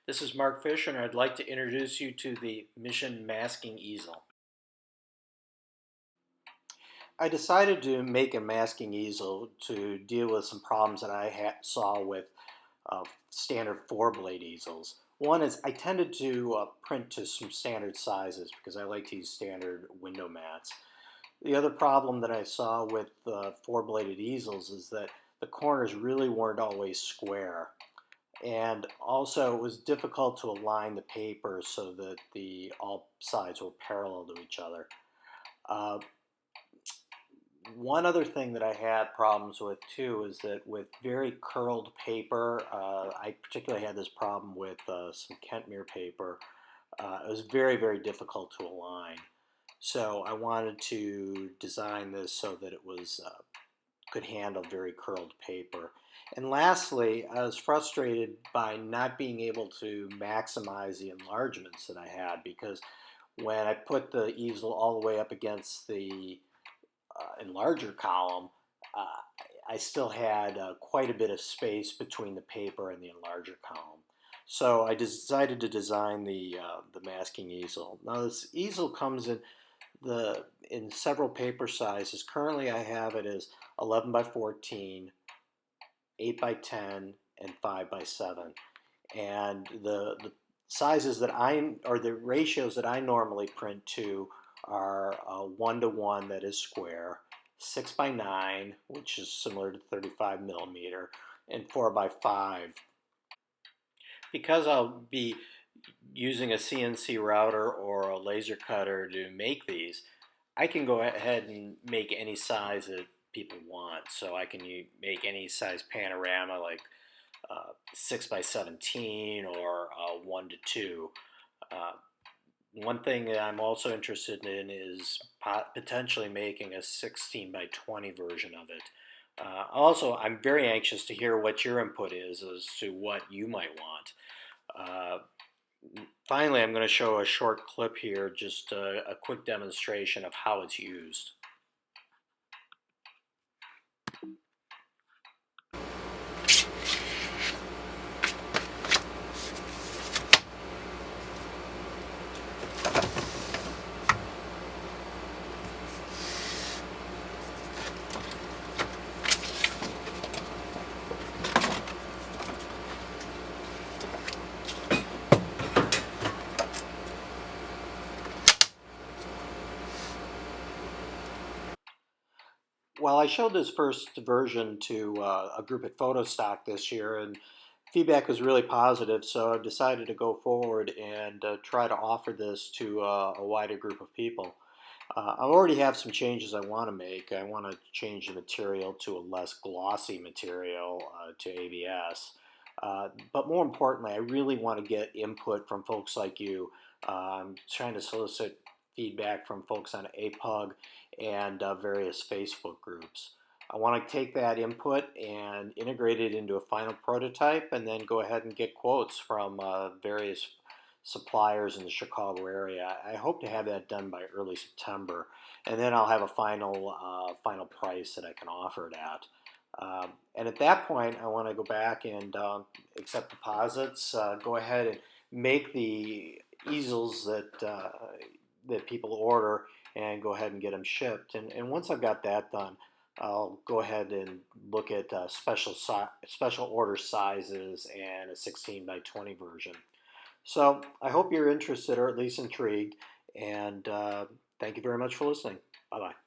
This is Mark Fisher, and I'd like to introduce you to the Mission Masking Easel. I decided to make a masking easel to deal with some problems that I saw with standard four-blade easels. One is I tended to print to some standard sizes because I like to use standard window mats. The other problem that I saw with four-bladed easels is that the corners really weren't always square. And also it was difficult to align the paper so that all sides were parallel to each other. Uh, One other thing that I had problems with too is that with very curled paper, I particularly had this problem with some Kentmere paper. It was very, very difficult to align. So I wanted to design this so that it was could handle very curled paper. And lastly, I was frustrated by not being able to maximize the enlargements that I had because when I put the easel all the way up against the enlarger column, uh, I still had quite a bit of space between the paper and the enlarger column. So I decided to design the masking easel. Now this easel comes in several paper sizes. Currently I have it as 11 by 14, 8 by 10, and 5 by 7. And the sizes that or the ratios that I normally print to are 1 to 1 that is square, 6 by 9, which is similar to 35 millimeter, and 4 by 5. Because I'll be using a CNC router or a laser cutter to make these, I can go ahead and make any size that people want. So I can make any size panorama like 6 by 17 or 1 to 2. Uh, One thing that I'm also interested in is potentially making a 16 by 20 version of it. Also, I'm very anxious to hear what your input is as to what you might want. Uh, Finally, I'm going to show a short clip here, just a quick demonstration of how it's used. Well, I showed this first version to a group at Photostock this year, and feedback was really positive, so I decided to go forward and try to offer this to a wider group of people. I already have some changes I want to make. I want to change the material to a less glossy material to ABS. But more importantly, I really want to get input from folks like you. I'm trying to solicit feedback from folks on APUG and various Facebook groups. I want to take that input and integrate it into a final prototype and then go ahead and get quotes from various suppliers in the Chicago area. I hope to have that done by early September, and then I'll have a final price that I can offer it at. And at that point, I want to go back and accept deposits. Go ahead and make the easels that people order, and go ahead and get them shipped. And once I've got that done, I'll go ahead and look at special order sizes and a 16 by 20 version. So I hope you're interested or at least intrigued, and thank you very much for listening. Bye bye.